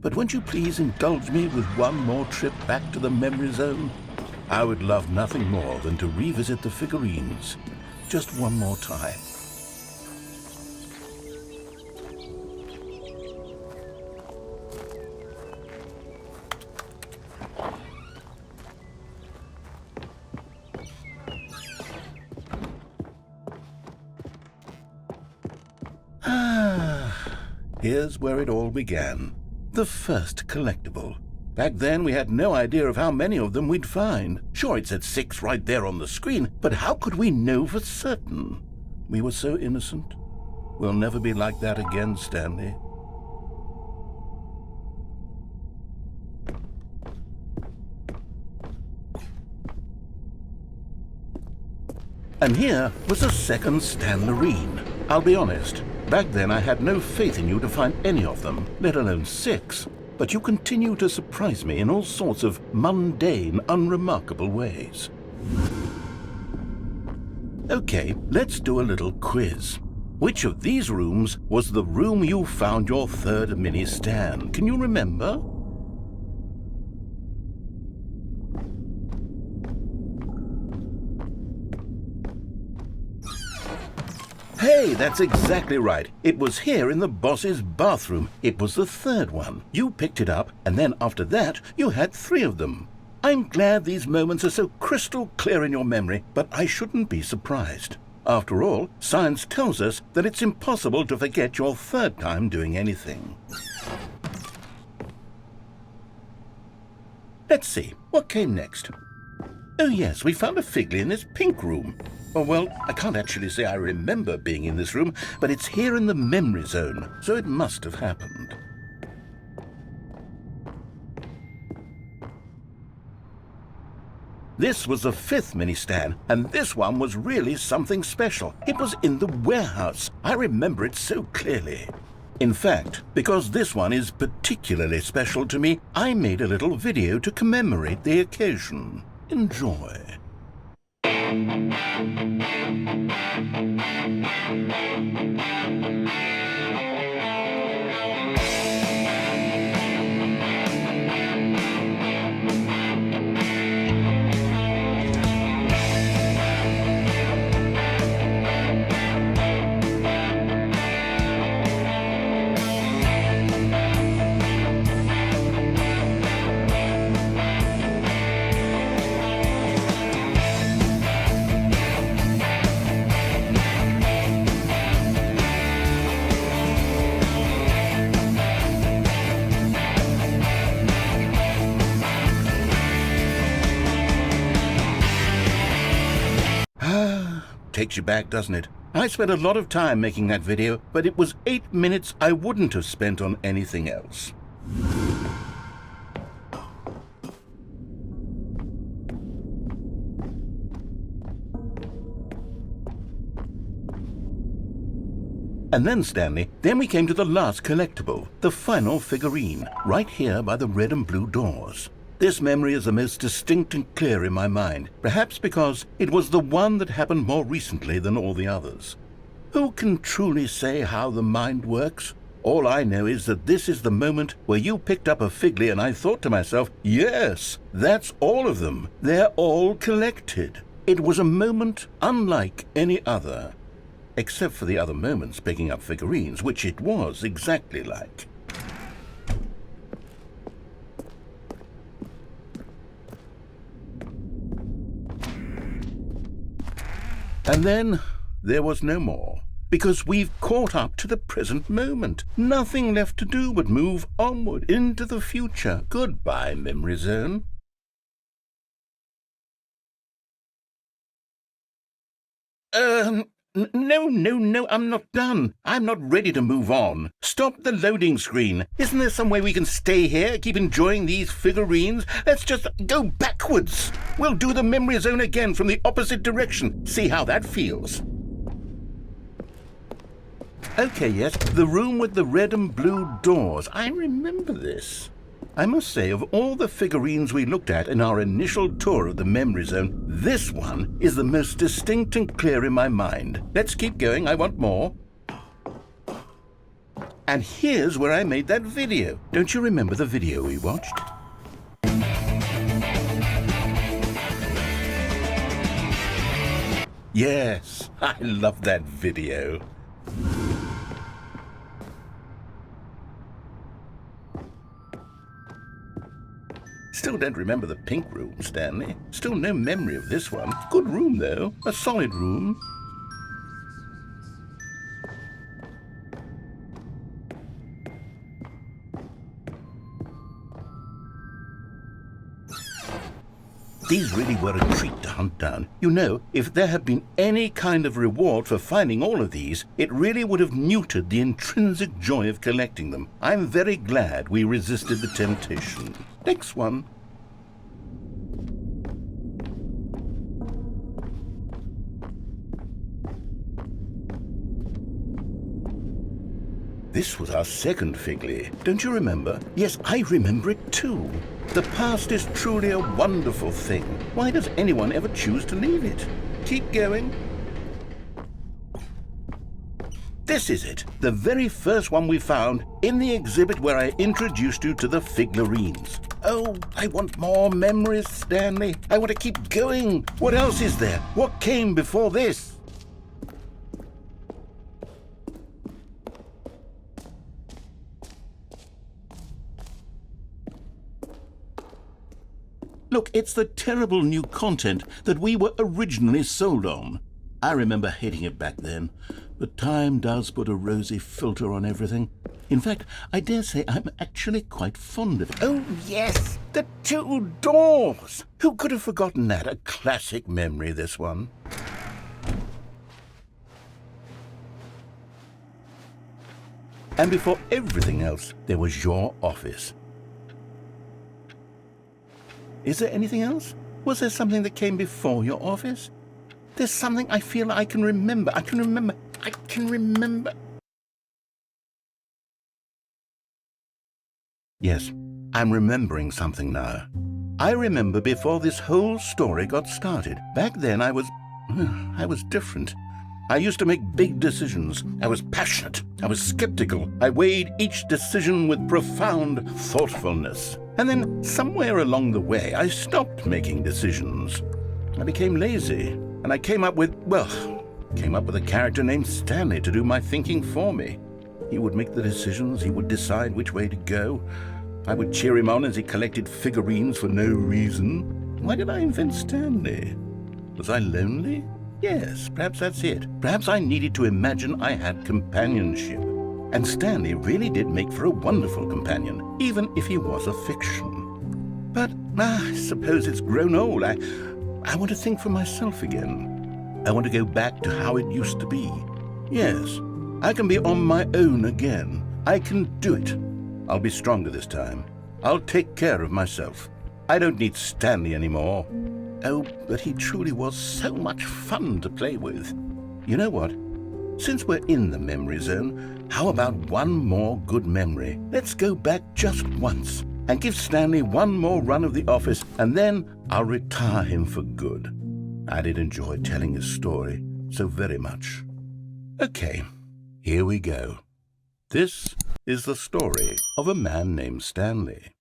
but won't you please indulge me with one more trip back to the memory zone? I would love nothing more than to revisit the figurines just one more time. Here's where it all began. The first collectible. Back then, we had no idea of how many of them we'd find. Sure, it said 6 right there on the screen, but how could we know for certain? We were so innocent. We'll never be like that again, Stanley. And here was a second Stanley-rine. I'll be honest, back then I had no faith in you to find any of them, let alone 6. But you continue to surprise me in all sorts of mundane, unremarkable ways. Okay, let's do a little quiz. Which of these rooms was the room you found your third mini Stan? Can you remember? Hey, that's exactly right. It was here in the boss's bathroom. It was the third one. You picked it up, and then after that, you had 3 of them. I'm glad these moments are so crystal clear in your memory, but I shouldn't be surprised. After all, science tells us that it's impossible to forget your third time doing anything. Let's see, what came next? Oh yes, we found a Figley in this pink room. Oh, well, I can't actually say I remember being in this room, but it's here in the memory zone, so it must have happened. This was the 5th mini Stan, and this one was really something special. It was in the warehouse. I remember it so clearly. In fact, because this one is particularly special to me, I made a little video to commemorate the occasion. Enjoy. Takes you back, doesn't it? I spent a lot of time making that video, but it was 8 minutes I wouldn't have spent on anything else. And then, Stanley, then we came to the last collectible, the final figurine, right here by the red and blue doors. This memory is the most distinct and clear in my mind, perhaps because it was the one that happened more recently than all the others. Who can truly say how the mind works? All I know is that this is the moment where you picked up a Figley and I thought to myself, yes, that's all of them. They're all collected. It was a moment unlike any other, except for the other moments picking up figurines, which it was exactly like. And then there was no more, because we've caught up to the present moment. Nothing left to do but move onward into the future. Goodbye, memory zone. No, I'm not done. I'm not ready to move on. Stop the loading screen. Isn't there some way we can stay here, keep enjoying these figurines? Let's just go backwards. We'll do the memory zone again from the opposite direction. See how that feels. Okay, yes, the room with the red and blue doors. I remember this. I must say, of all the figurines we looked at in our initial tour of the memory zone, this one is the most distinct and clear in my mind. Let's keep going, I want more. And here's where I made that video. Don't you remember the video we watched? Yes, I love that video. Still don't remember the pink room, Stanley. Still no memory of this one. Good room, though. A solid room. These really were a treat to hunt down. You know, if there had been any kind of reward for finding all of these, it really would have neutered the intrinsic joy of collecting them. I'm very glad we resisted the temptation. Next one. This was our second Figley. Don't you remember? Yes, I remember it too. The past is truly a wonderful thing. Why does anyone ever choose to leave it? Keep going. This is it, the very first one we found in the exhibit where I introduced you to the figurines. Oh, I want more memories, Stanley. I want to keep going. What else is there? What came before this? Look, it's the terrible new content that we were originally sold on. I remember hating it back then, but time does put a rosy filter on everything. In fact, I dare say I'm actually quite fond of it. Oh, yes, the two doors! Who could have forgotten that? A classic memory, this one. And before everything else, there was your office. Is there anything else? Was there something that came before your office? There's something I feel I can remember. I can remember. Yes, I'm remembering something now. I remember before this whole story got started. Back then I was different. I used to make big decisions. I was passionate. I was skeptical. I weighed each decision with profound thoughtfulness. And then somewhere along the way, I stopped making decisions. I became lazy, and I came up with a character named Stanley to do my thinking for me. He would make the decisions. He would decide which way to go. I would cheer him on as he collected figurines for no reason. Why did I invent Stanley? Was I lonely? Yes, perhaps that's it. Perhaps I needed to imagine I had companionship. And Stanley really did make for a wonderful companion, even if he was a fiction. But I suppose it's grown old. I want to think for myself again. I want to go back to how it used to be. Yes, I can be on my own again. I can do it. I'll be stronger this time. I'll take care of myself. I don't need Stanley anymore. Oh, but he truly was so much fun to play with. You know what? Since we're in the memory zone, how about one more good memory? Let's go back just once and give Stanley one more run of the office, and then I'll retire him for good. I did enjoy telling his story so very much. Okay, here we go. This is the story of a man named Stanley.